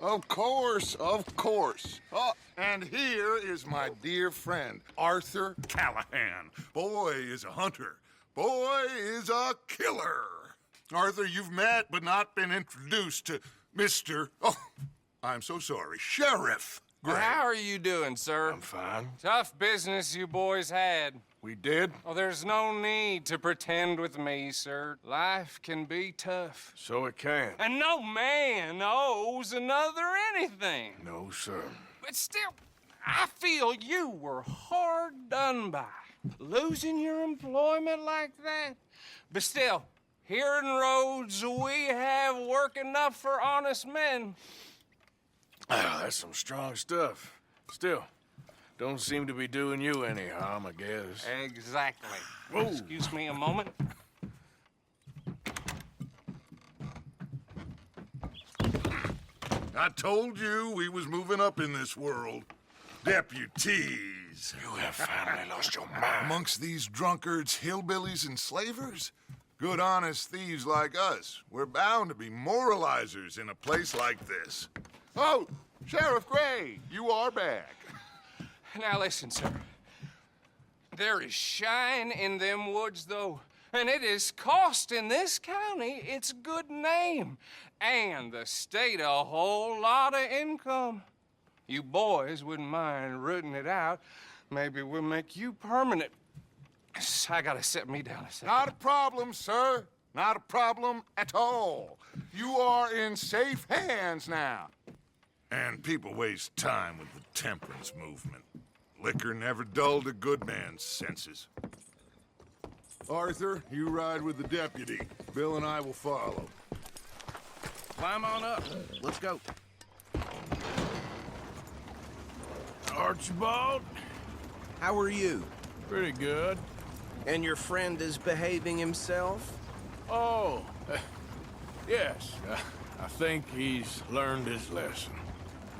Of course, of course. Oh, and here is my dear friend, Arthur Callahan. Boy is a hunter. Boy is a killer. Arthur, you've met but not been introduced to Mr. Oh, I'm so sorry, Sheriff Gray. How are you doing, sir? I'm fine. Tough business you boys had. We did? Oh, there's no need to pretend with me, sir. Life can be tough. So it can. And no man owes another anything. No, sir. But still, I feel you were hard done by. Losing your employment like that. But still, here in Rhodes, we have work enough for honest men. Ah, that's some strong stuff. Still, don't seem to be doing you any harm, I guess. Exactly. Whoa. Excuse me a moment. I told you we was moving up in this world. Deputies. You have finally lost your mind. Amongst these drunkards, hillbillies, and slavers? Good, honest thieves like us. We're bound to be moralizers in a place like this. Oh, Sheriff Gray, you are back. Now listen, sir. There is shine in them woods, though, and it is costing this county its good name and the state a whole lot of income. You boys wouldn't mind rooting it out. Maybe we'll make you permanent. I gotta set me down a second. Not a problem, sir. Not a problem at all. You are in safe hands now. And people waste time with the temperance movement. Liquor never dulled a good man's senses. Arthur, you ride with the deputy. Bill and I will follow. Climb on up. Let's go. Archibald? How are you? Pretty good. And your friend is behaving himself? Oh, yes. I think he's learned his lesson.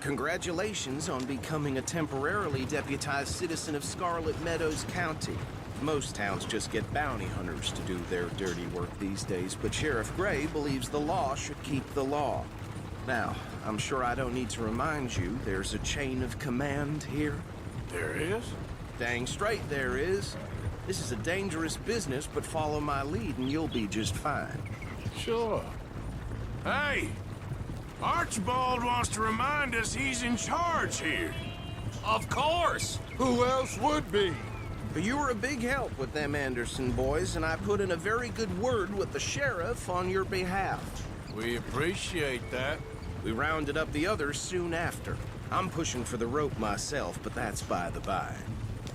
Congratulations on becoming a temporarily deputized citizen of Scarlet Meadows County. Most towns just get bounty hunters to do their dirty work these days, but Sheriff Gray believes the law should keep the law. Now, I'm sure I don't need to remind you, there's a chain of command here. There is? Dang straight there is. This is a dangerous business, but follow my lead and you'll be just fine. Sure. Hey! Archibald wants to remind us he's in charge here. Of course! Who else would be? But you were a big help with them Anderson boys, and I put in a very good word with the sheriff on your behalf. We appreciate that. We rounded up the others soon after. I'm pushing for the rope myself, but that's by the by.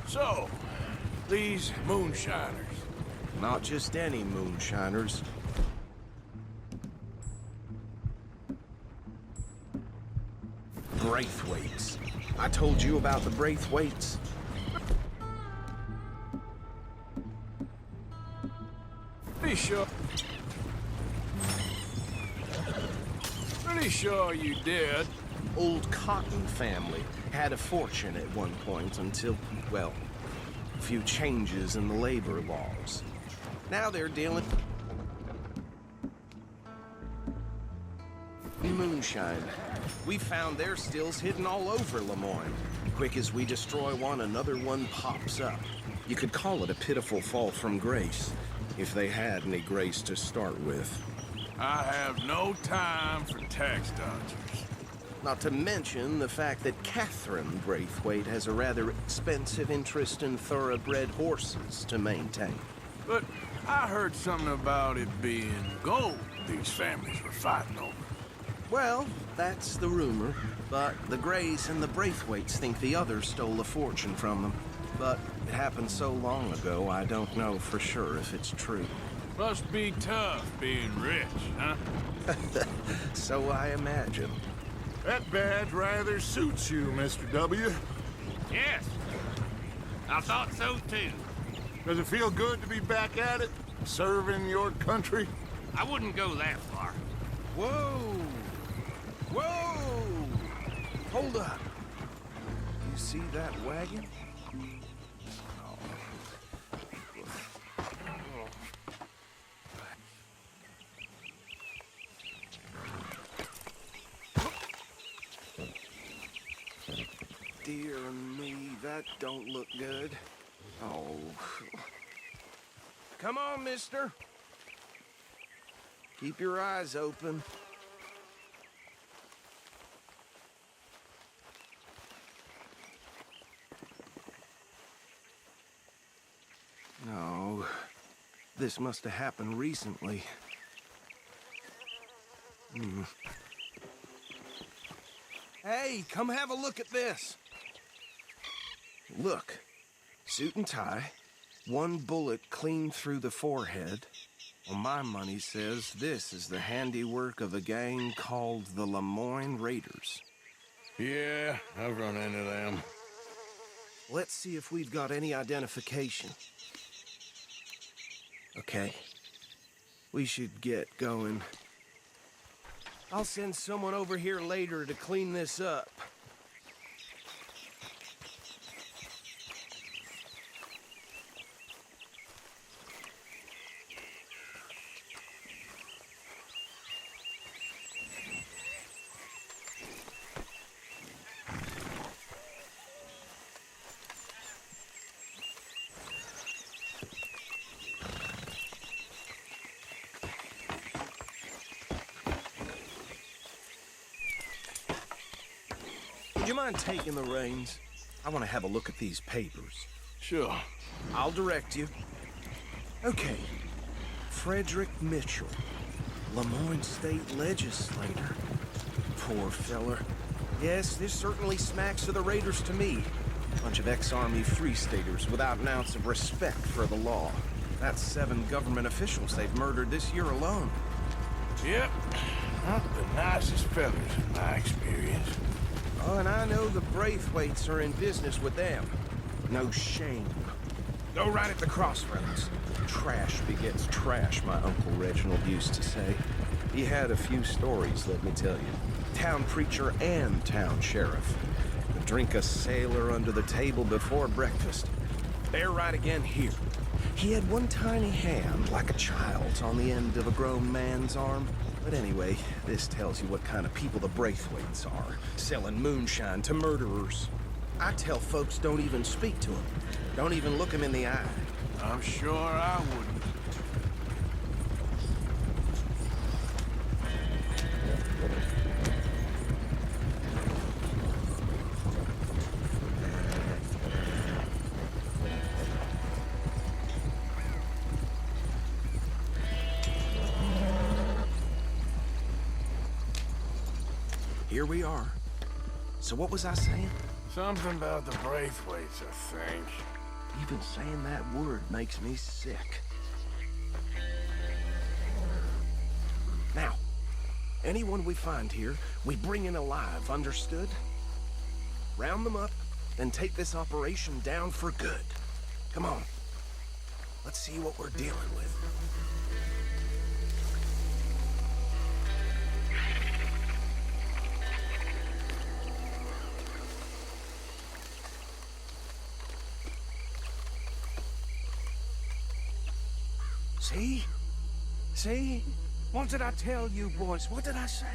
So, these moonshiners. Not just any moonshiners. Braithwaites. I told you about the Braithwaites. Pretty sure you did. Old Cotton family had a fortune at one point until, well, a few changes in the labor laws. Now they're dealing moonshine. We found their stills hidden all over Lemoyne. Quick as we destroy one, another one pops up. You could call it a pitiful fall from grace, if they had any grace to start with. I have no time for tax dodgers. Not to mention the fact that Catherine Braithwaite has a rather expensive interest in thoroughbred horses to maintain. But I heard something about it being gold these families were fighting over. Well, that's the rumor, but the Grays and the Braithwaites think the others stole a fortune from them. But it happened so long ago, I don't know for sure if it's true. Must be tough being rich, huh? So I imagine. That badge rather suits you, Mr. W. Yes. I thought so, too. Does it feel good to be back at it? Serving your country? I wouldn't go that far. Whoa! Whoa! Hold up. You see that wagon? dear me, that don't look good. Oh. Come on, mister. Keep your eyes open. No. This must have happened recently. Hey, come have a look at this. Look. Suit and tie. One bullet clean through the forehead. Well, my money says this is the handiwork of a gang called the Lemoyne Raiders. Yeah, I've run into them. Let's see if we've got any identification. Okay. We should get going. I'll send someone over here later to clean this up. Would you mind taking the reins? I want to have a look at these papers. Sure. I'll direct you. Okay. Frederick Mitchell, Lemoyne State Legislator. Poor feller. Yes, this certainly smacks of the Raiders to me. Bunch of ex-Army Free Staters without an ounce of respect for the law. That's 7 government officials they've murdered this year alone. Yep. Not the nicest fellas in my experience. Oh, and I know the Braithwaites are in business with them. No shame. Go right at the crossroads. Trash begets trash, my Uncle Reginald used to say. He had a few stories, let me tell you. Town preacher and town sheriff. Would drink a sailor under the table before breakfast. They're right again here. He had one tiny hand, like a child's, on the end of a grown man's arm. But anyway, this tells you what kind of people the Braithwaites are, selling moonshine to murderers. I tell folks don't even speak to them. Don't even look them in the eye. I'm sure I wouldn't. Here we are. So what was I saying? Something about the Braithwaites, I think. Even saying that word makes me sick. Now, anyone we find here, we bring in alive, understood? Round them up, then take this operation down for good. Come on. Let's see what we're dealing with. See? See? What did I tell you, boys? What did I say?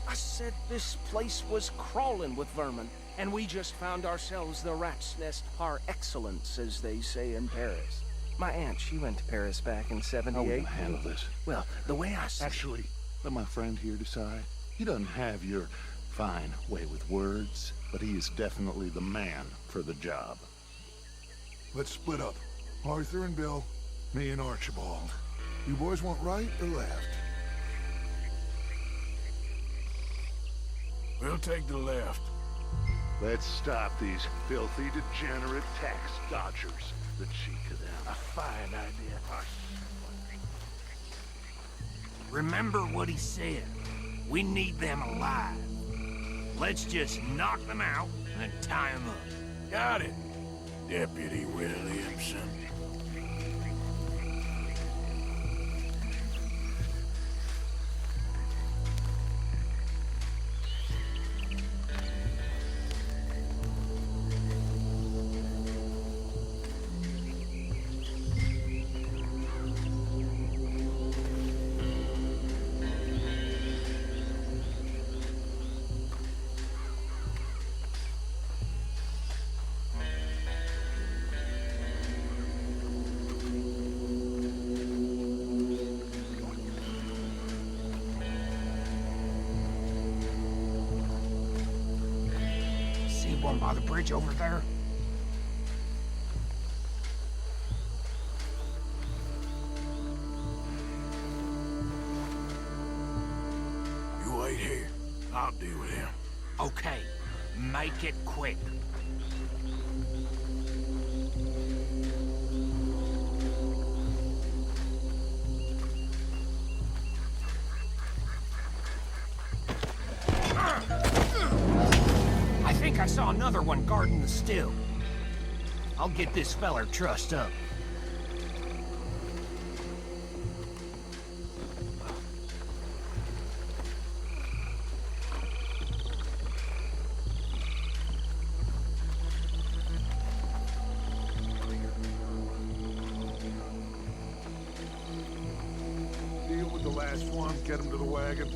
I said this place was crawling with vermin, and we just found ourselves the rat's nest par excellence, as they say in Paris. My aunt, she went to Paris back in '78. How are we gonna handle this? Well, the way I see Actually, let my friend here decide. He doesn't have your fine way with words, but he is definitely the man for the job. Let's split up. Arthur and Bill, me and Archibald. You boys want right or left? We'll take the left. Let's stop these filthy, degenerate tax dodgers. The cheek of them. A fine idea. Remember what he said. We need them alive. Let's just knock them out and tie them up. Got it, Deputy Williamson. by the bridge over there? You wait here. I'll deal with him. Okay, make it quick. I think I saw another one guarding the still. I'll get this feller trussed up. Deal with the last one, get him to the wagon.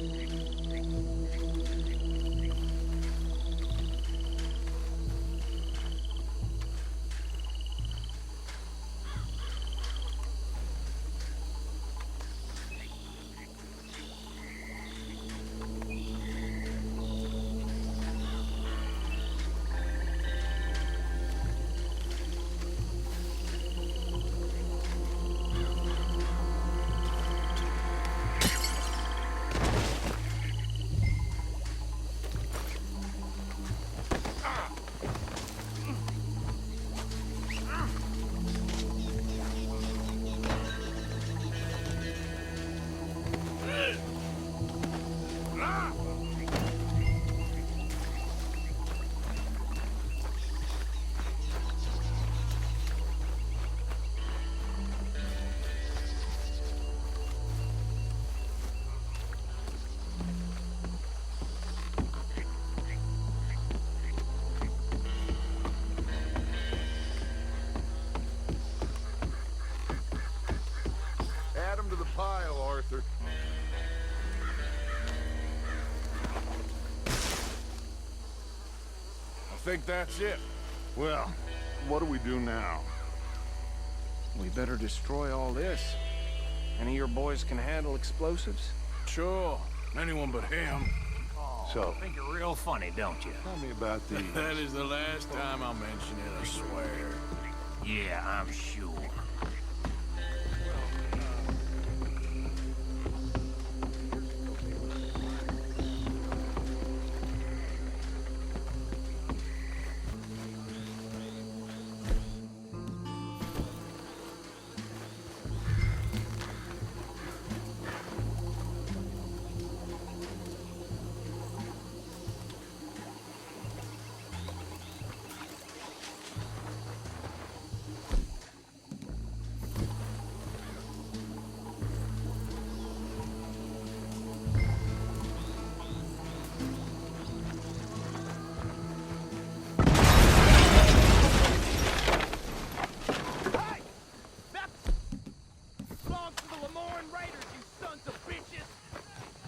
Add him to the pile, Arthur. I think that's it. Well, what do we do now? We better destroy all this. Any of your boys can handle explosives? Sure. Anyone but him. So, Think you're real funny, don't you? tell me about these. That is the last time I'll mention it, I swear. Yeah, I'm sure.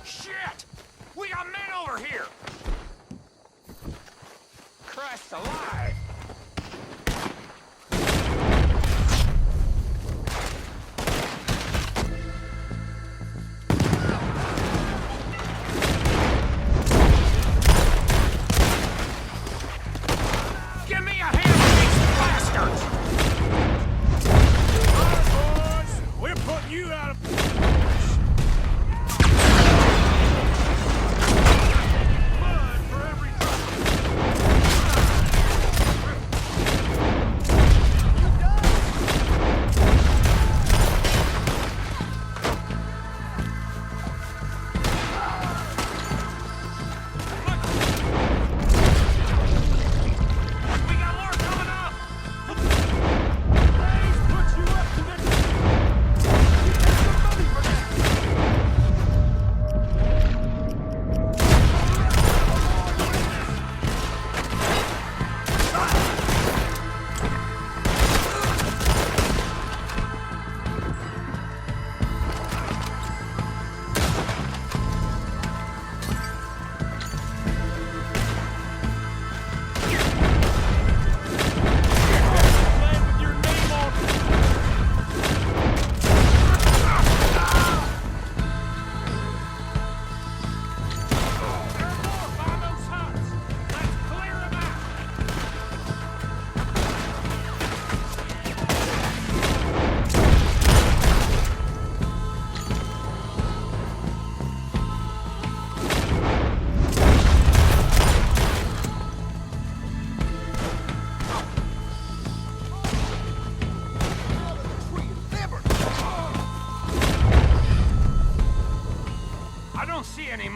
Shit! We got men over here! Christ alive! Give me a hand with these bastards! All right, boys. We're putting you out of... Blood for every We got more coming up! Blaze put you up to this.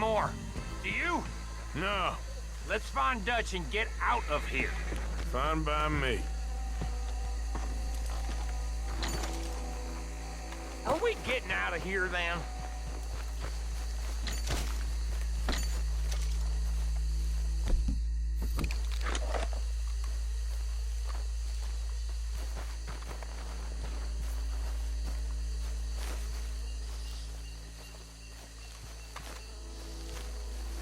anymore. Do you? No, Let's find Dutch and get out of here. fine by me. Are we getting out of here, then?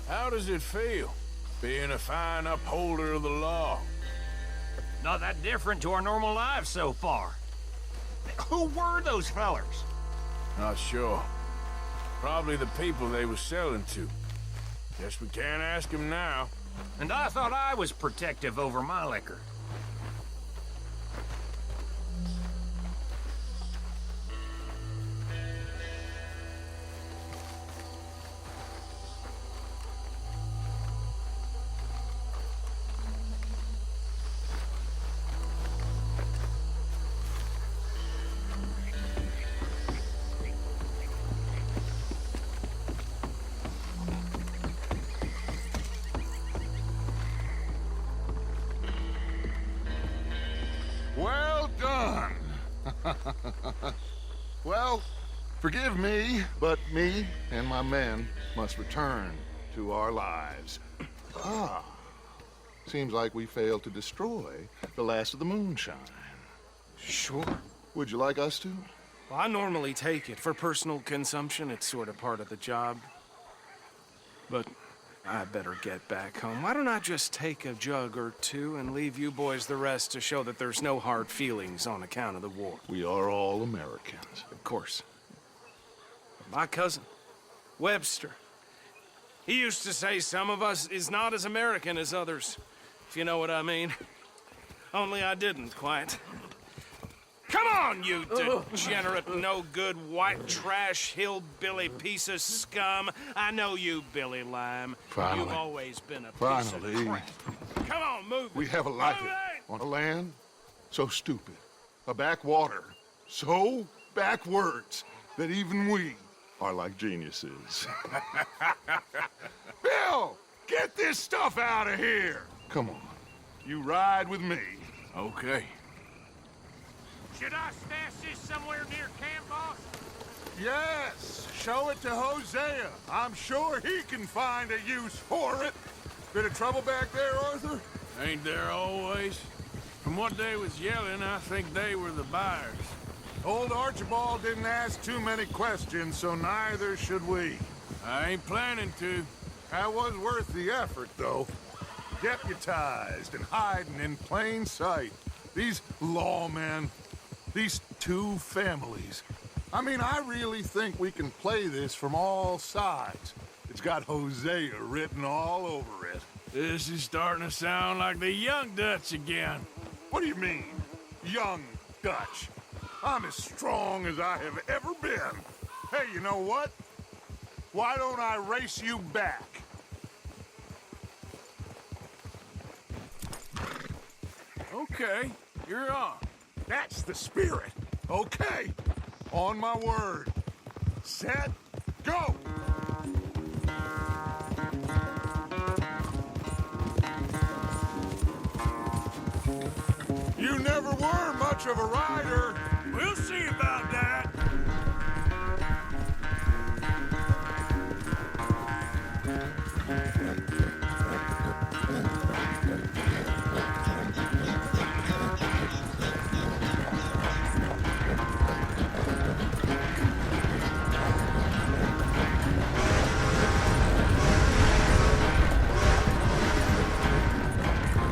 How does it feel, being a fine upholder of the law? Not that different to our normal lives so far. Who were those fellers? Not sure. Probably the people they were selling to. Guess we can't ask them now. And I thought I was protective over my liquor. Well done. Well, forgive me, but me and my men must return to our lives. Ah, seems like we failed to destroy the last of the moonshine. Sure. Would you like us to? Well, I normally take it. For personal consumption, it's sort of part of the job. But I better get back home. Why don't I just take a jug or two and leave you boys the rest to show that there's no hard feelings on account of the war? We are all Americans. Of course. But my cousin, Webster, he used to say some of us is not as American as others, if you know what I mean. Only I didn't quite. Come on, you degenerate, no-good, white trash, hillbilly piece of scum. I know you, Billy Lime. Finally. You've always been a piece Finally. of crap. Come on, move We it. have a life Move it! on a land so stupid, a backwater so backwards that even we are like geniuses. Bill, get this stuff out of here. Come on, you ride with me. Okay. Should I stash this somewhere near camp, boss? Yes, show it to Hosea. I'm sure he can find a use for it. Bit of trouble back there, Arthur? Ain't there always? From what they was yelling, I think they were the buyers. Old Archibald didn't ask too many questions, so neither should we. I ain't planning to. That was worth the effort, though. Deputized and hiding in plain sight. These lawmen, these two families. I mean, I really think we can play this from all sides. It's got Hosea written all over it. This is starting to sound like the young Dutch again. What do you mean, young Dutch? I'm as strong as I have ever been. Hey, you know what? Why don't I race you back? Okay, you're on. That's the spirit. Okay, on my word. Set, go! You never were much of a rider. We'll see about that.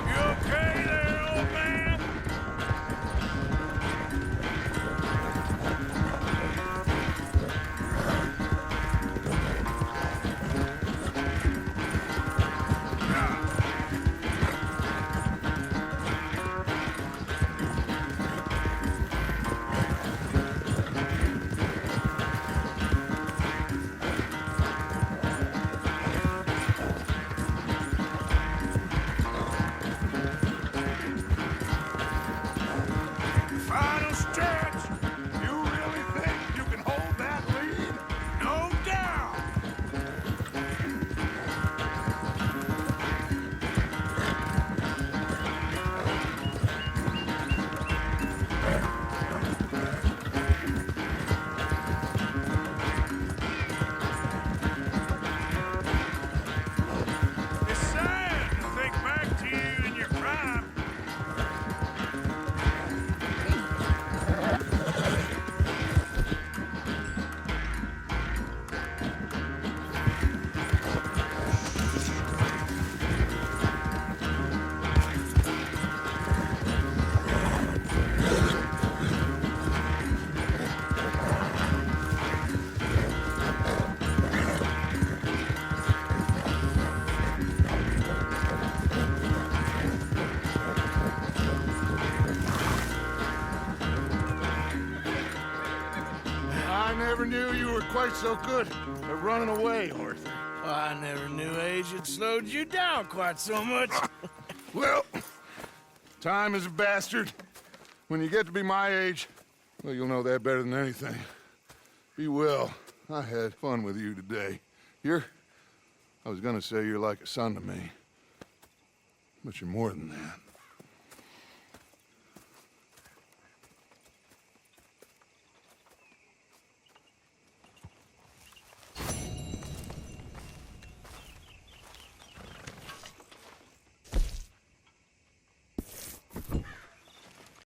You okay there, old man? Final stretch. You really think you can hold that lead? No doubt. never knew you were quite so good at running away, Arthur. I never knew age had slowed you down quite so much. Well, time is a bastard. When you get to be my age, well, you'll know that better than anything. Be well. I had fun with you today. I was gonna say you're like a son to me, but you're more than that.